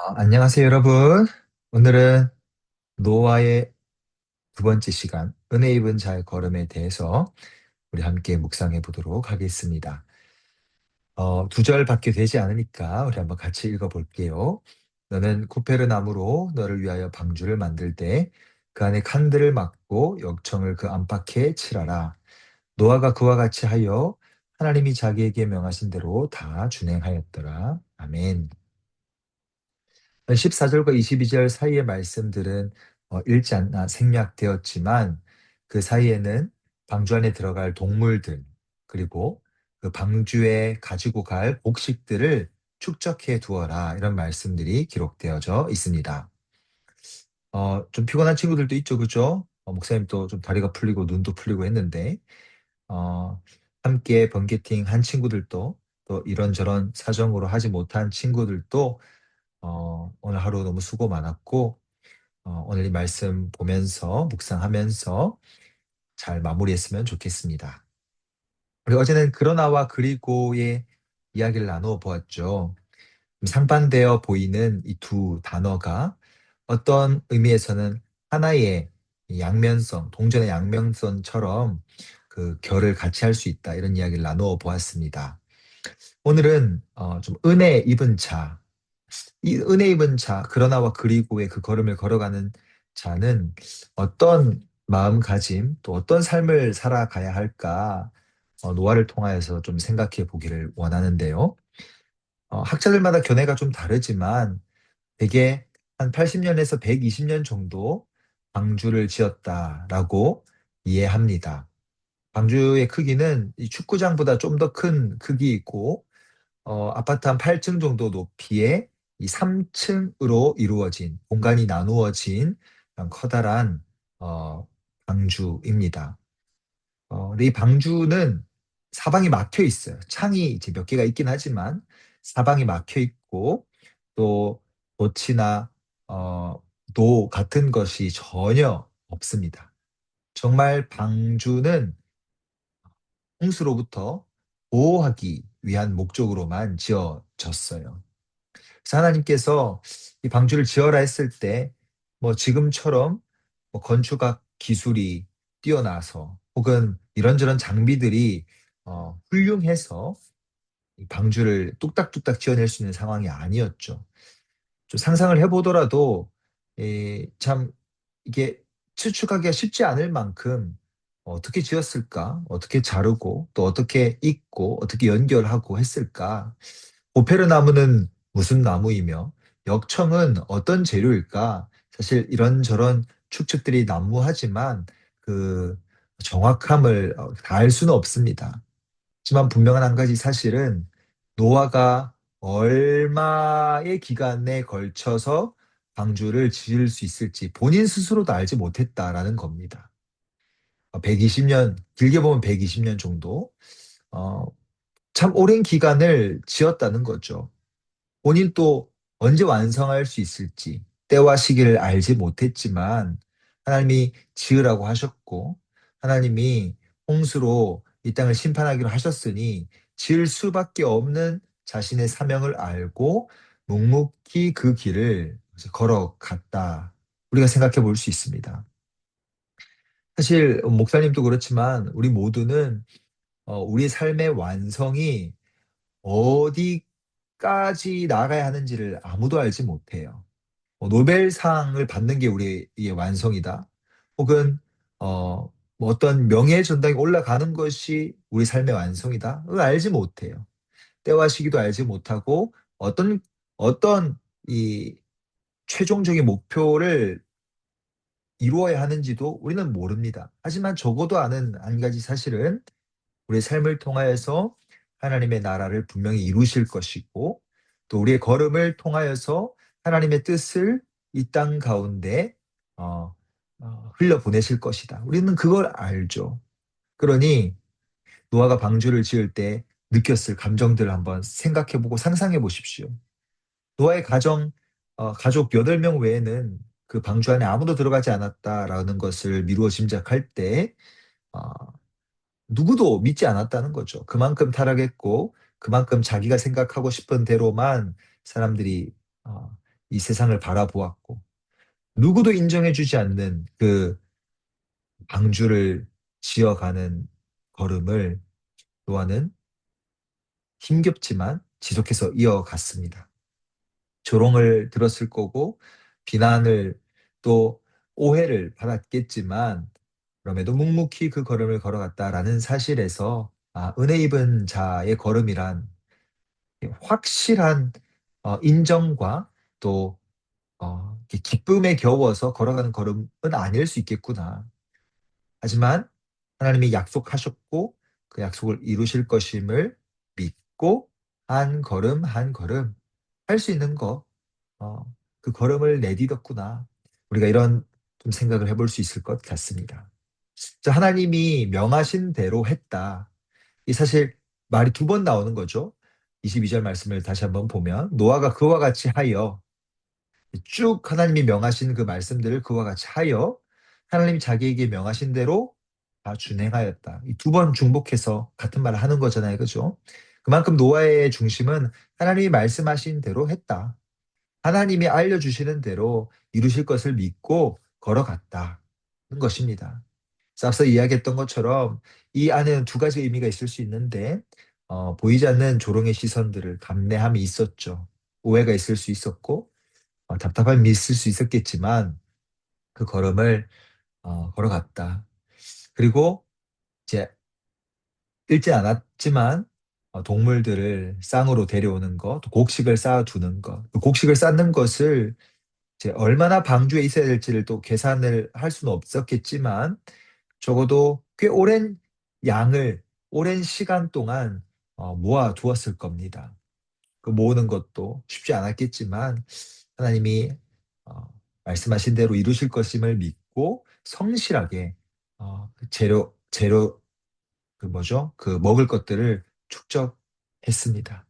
안녕하세요, 여러분. 오늘은 노아의 두 번째 시간, 은혜 입은 자의 걸음에 대해서 우리 함께 묵상해 보도록 하겠습니다. 두 절밖에 되지 않으니까 우리 한번 같이 읽어 볼게요. 너는 쿠페르나무로 너를 위하여 방주를 만들 때 그 안에 칸들을 막고 역청을 그 안팎에 칠하라. 노아가 그와 같이 하여 하나님이 자기에게 명하신 대로 다 준행하였더라. 아멘. 14절과 22절 사이의 말씀들은 읽지 않아 생략되었지만 그 사이에는 방주 안에 들어갈 동물들 그리고 그 방주에 가지고 갈 곡식들을 축적해 두어라 이런 말씀들이 기록되어져 있습니다. 좀 피곤한 친구들도 있죠, 그죠? 목사님 또 좀 다리가 풀리고 눈도 풀리고 했는데 어, 함께 번개팅 한 친구들도 또 이런저런 사정으로 하지 못한 친구들도 오늘 하루 너무 수고 많았고, 오늘 이 말씀 보면서, 묵상하면서 잘 마무리했으면 좋겠습니다. 우리 어제는 그러나와 그리고의 이야기를 나누어 보았죠. 상반되어 보이는 이 두 단어가 어떤 의미에서는 하나의 이 양면성, 동전의 양면성처럼 그 결을 같이 할 수 있다. 이런 이야기를 나누어 보았습니다. 오늘은 좀 은혜 입은 자, 이 은혜 입은 자, 그러나와 그리고의 그 걸음을 걸어가는 자는 어떤 마음가짐, 또 어떤 삶을 살아가야 할까, 노화를 통하여서 좀 생각해 보기를 원하는데요. 학자들마다 견해가 좀 다르지만, 대개 한 80년에서 120년 정도 방주를 지었다라고 이해합니다. 방주의 크기는 이 축구장보다 좀 더 큰 크기이고, 아파트 한 8층 정도 높이의 이 3층으로 이루어진 공간이 나누어진 그런 커다란 방주입니다. 근데 이 방주는 사방이 막혀 있어요. 창이 이제 몇 개가 있긴 하지만 사방이 막혀 있고 또 돛이나 어, 노 같은 것이 전혀 없습니다. 정말 방주는 홍수로부터 보호하기 위한 목적으로만 지어졌어요. 그래서 하나님께서 이 방주를 지어라 했을 때, 뭐 지금처럼 뭐 건축학 기술이 뛰어나서 혹은 이런저런 장비들이 훌륭해서 이 방주를 뚝딱뚝딱 지어낼 수 있는 상황이 아니었죠. 좀 상상을 해보더라도 참 이게 추측하기가 쉽지 않을 만큼 어떻게 지었을까? 어떻게 자르고 또 어떻게 잇고 어떻게 연결하고 했을까? 오페르나무는 무슨 나무이며 역청은 어떤 재료일까? 사실 이런저런 추측들이 난무하지만 그 정확함을 다할 수는 없습니다. 하지만 분명한 한 가지 사실은 노아가 얼마의 기간에 걸쳐서 방주를 지을 수 있을지 본인 스스로도 알지 못했다라는 겁니다. 120년, 길게 보면 120년 정도, 어, 참 오랜 기간을 지었다는 거죠. 본인도 언제 완성할 수 있을지 때와 시기를 알지 못했지만 하나님이 지으라고 하셨고 하나님이 홍수로 이 땅을 심판하기로 하셨으니 지을 수밖에 없는 자신의 사명을 알고 묵묵히 그 길을 걸어갔다. 우리가 생각해 볼 수 있습니다. 사실 목사님도 그렇지만 우리 모두는 우리 삶의 완성이 어디까지 나가야 하는지를 아무도 알지 못해요. 노벨상을 받는 게 우리의 완성이다. 혹은 뭐 어떤 명예 전당에 올라가는 것이 우리 삶의 완성이다. 그걸 알지 못해요. 때와 시기도 알지 못하고 어떤 이 최종적인 목표를 이루어야 하는지도 우리는 모릅니다. 하지만 적어도 아는 한 가지 사실은 우리의 삶을 통하여서 하나님의 나라를 분명히 이루실 것이고 또 우리의 걸음을 통하여서 하나님의 뜻을 이 땅 가운데 어, 흘려보내실 것이다. 우리는 그걸 알죠. 그러니 노아가 방주를 지을 때 느꼈을 감정들을 한번 생각해보고 상상해 보십시오. 노아의 가족 8명 외에는 그 방주 안에 아무도 들어가지 않았다라는 것을 미루어 짐작할 때 어, 누구도 믿지 않았다는 거죠. 그만큼 타락했고, 그만큼 자기가 생각하고 싶은 대로만 사람들이 이 세상을 바라보았고 누구도 인정해주지 않는 그 방주를 지어가는 걸음을 노아는 힘겹지만 지속해서 이어갔습니다. 조롱을 들었을 거고 비난을 또 오해를 받았겠지만 그럼에도 묵묵히 그 걸음을 걸어갔다라는 사실에서 은혜 입은 자의 걸음이란 확실한 인정과 또 이렇게 기쁨에 겨워서 걸어가는 걸음은 아닐 수 있겠구나. 하지만 하나님이 약속하셨고 그 약속을 이루실 것임을 믿고 한 걸음 한 걸음 할 수 있는 거, 어, 그 걸음을 내딛었구나. 우리가 이런 좀 생각을 해볼 수 있을 것 같습니다. 자, 하나님이 명하신 대로 했다. 이 사실 말이 두 번 나오는 거죠. 22절 말씀을 다시 한번 보면 노아가 그와 같이 하여 쭉 하나님이 명하신 그 말씀들을 그와 같이 하여 하나님이 자기에게 명하신 대로 다 준행하였다. 이 두 번 중복해서 같은 말을 하는 거잖아요. 그죠? 그만큼 노아의 중심은 하나님이 말씀하신 대로 했다. 하나님이 알려주시는 대로 이루실 것을 믿고 걸어갔다는 것입니다. 그래서 앞서 이야기했던 것처럼 이 안에는 두 가지 의미가 있을 수 있는데 보이지 않는 조롱의 시선들을 감내함이 있었죠. 오해가 있을 수 있었고 답답함이 있을 수 있었겠지만 그 걸음을 걸어갔다. 그리고 이제 읽지 않았지만 동물들을 쌍으로 데려오는 것, 또 곡식을 쌓아두는 것, 그 곡식을 쌓는 것을 이제 얼마나 방주에 있어야 될지를 또 계산을 할 수는 없었겠지만 적어도 꽤 오랜 양을 오랜 시간 동안 모아 두었을 겁니다. 그 모으는 것도 쉽지 않았겠지만 하나님이 어, 말씀하신 대로 이루실 것임을 믿고 성실하게 그 재료 그 뭐죠? 그 먹을 것들을 축적했습니다.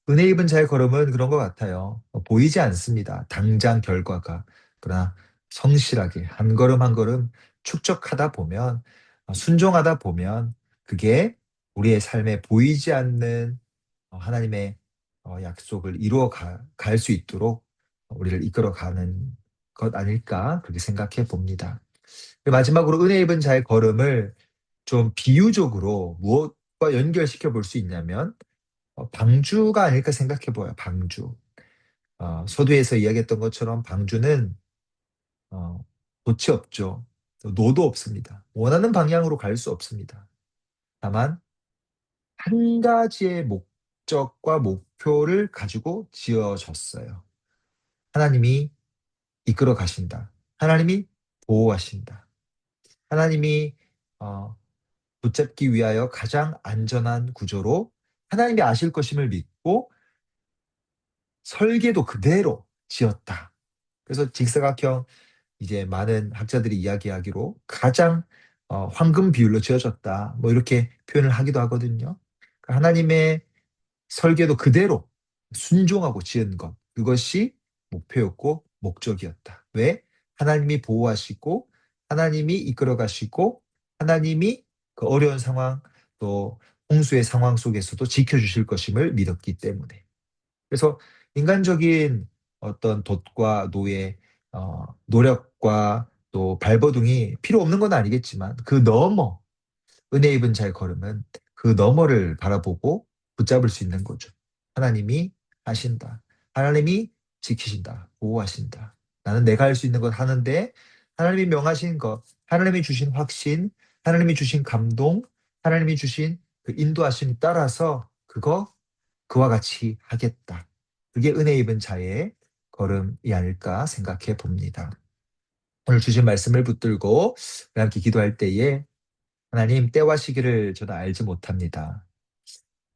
은혜 입은 자의 걸음은 그런 것 같아요. 보이지 않습니다. 당장 결과가. 그러나 성실하게 한 걸음 한 걸음 축적하다 보면, 순종하다 보면 그게 우리의 삶에 보이지 않는 하나님의 약속을 이루어 갈 수 있도록 우리를 이끌어가는 것 아닐까 그렇게 생각해 봅니다. 마지막으로 은혜 입은 자의 걸음을 좀 비유적으로 무엇과 연결시켜 볼 수 있냐면 방주가 아닐까 생각해 보여요. 방주. 서두에서 이야기했던 것처럼 방주는 어, 돛이 없죠. 노도 없습니다. 원하는 방향으로 갈 수 없습니다. 다만 한 가지의 목적과 목표를 가지고 지어졌어요. 하나님이 이끌어 가신다. 하나님이 보호하신다. 하나님이 어, 붙잡기 위하여 가장 안전한 구조로 하나님이 아실 것임을 믿고 설계도 그대로 지었다. 그래서 직사각형 이제 많은 학자들이 이야기하기로 가장 황금 비율로 지어졌다. 뭐 이렇게 표현을 하기도 하거든요. 그러니까 하나님의 설계도 그대로 순종하고 지은 것. 그것이 목표였고 목적이었다. 왜? 하나님이 보호하시고 하나님이 이끌어 가시고 하나님이 그 어려운 상황 또 홍수의 상황 속에서도 지켜주실 것임을 믿었기 때문에. 그래서 인간적인 어떤 돛과 노예, 노력과 또 발버둥이 필요 없는 건 아니겠지만 그 너머, 은혜 입은 자의 걸음은 그 너머를 바라보고 붙잡을 수 있는 거죠. 하나님이 하신다. 하나님이 지키신다. 보호하신다. 나는 내가 할 수 있는 것 하는데 하나님이 명하신 것, 하나님이 주신 확신, 하나님이 주신 감동, 하나님이 주신 그 인도하심에 따라서 그와 같이 하겠다. 그게 은혜 입은 자의 걸음이 아닐까 생각해 봅니다. 오늘 주신 말씀을 붙들고 우리 함께 기도할 때에 하나님 때와 시기를 저는 알지 못합니다.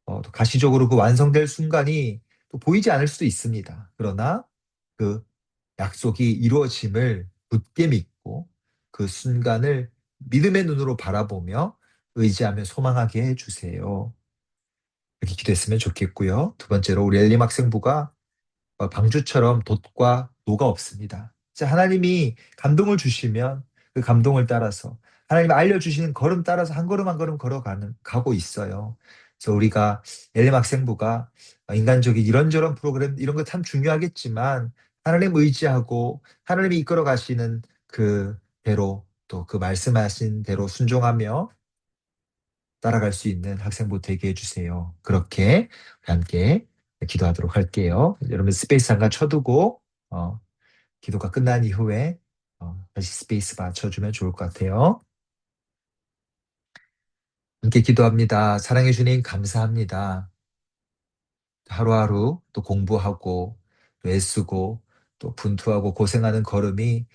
또 가시적으로 그 완성될 순간이 또 보이지 않을 수도 있습니다. 그러나 그 약속이 이루어짐을 굳게 믿고 그 순간을 믿음의 눈으로 바라보며 의지하며 소망하게 해주세요. 이렇게 기도했으면 좋겠고요. 두 번째로 우리 엘림 학생부가 방주처럼 돛과 노가 없습니다. 하나님이 감동을 주시면 그 감동을 따라서 하나님이 알려주시는 걸음 따라서 한 걸음 한 걸음 가고 있어요. 그래서 우리가 엘렘 학생부가 인간적인 이런저런 프로그램 이런 거 참 중요하겠지만 하나님 의지하고 하나님이 이끌어 가시는 그 대로 또 그 말씀하신 대로 순종하며 따라갈 수 있는 학생부 되게 해주세요. 그렇게 함께 기도하도록 할게요. 여러분 스페이스 잠깐 쳐두고 기도가 끝난 이후에 다시 스페이스 맞춰주면 좋을 것 같아요. 함께 기도합니다. 사랑해 주님 감사합니다. 하루하루 또 공부하고 또 애쓰고 또 분투하고 고생하는 걸음이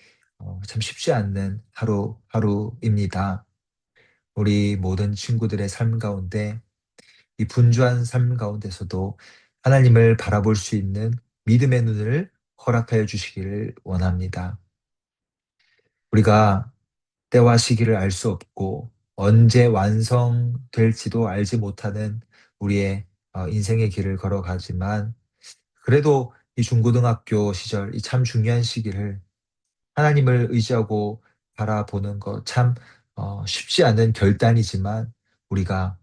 참 쉽지 않는 하루하루입니다. 우리 모든 친구들의 삶 가운데 이 분주한 삶 가운데서도 하나님을 바라볼 수 있는 믿음의 눈을 허락하여 주시기를 원합니다. 우리가 때와 시기를 알 수 없고 언제 완성될지도 알지 못하는 우리의 인생의 길을 걸어가지만 그래도 이 중고등학교 시절 이 참 중요한 시기를 하나님을 의지하고 바라보는 것 참 쉽지 않은 결단이지만 우리가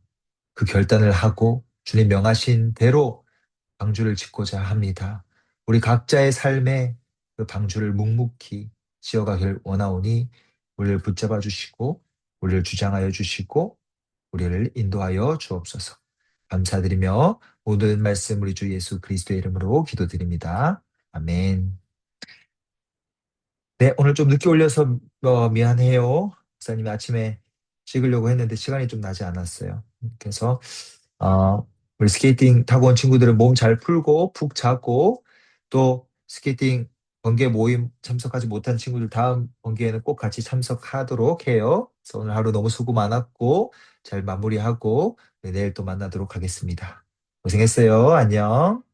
그 결단을 하고 주님 명하신 대로 방주를 짓고자 합니다. 우리 각자의 삶에 그 방주를 묵묵히 지어가길 원하오니 우리를 붙잡아 주시고 우리를 주장하여 주시고 우리를 인도하여 주옵소서. 감사드리며 모든 말씀 우리 주 예수 그리스도의 이름으로 기도드립니다. 아멘. 네, 오늘 좀 늦게 올려서 미안해요. 목사님이 아침에 찍으려고 했는데 시간이 좀 나지 않았어요. 그래서 우리 스케이팅 타고 온 친구들은 몸 잘 풀고 푹 자고 또 스케이팅 번개 모임 참석하지 못한 친구들 다음 번개에는 꼭 같이 참석하도록 해요. 그래서 오늘 하루 너무 수고 많았고 잘 마무리하고 네, 내일 또 만나도록 하겠습니다. 고생했어요. 안녕.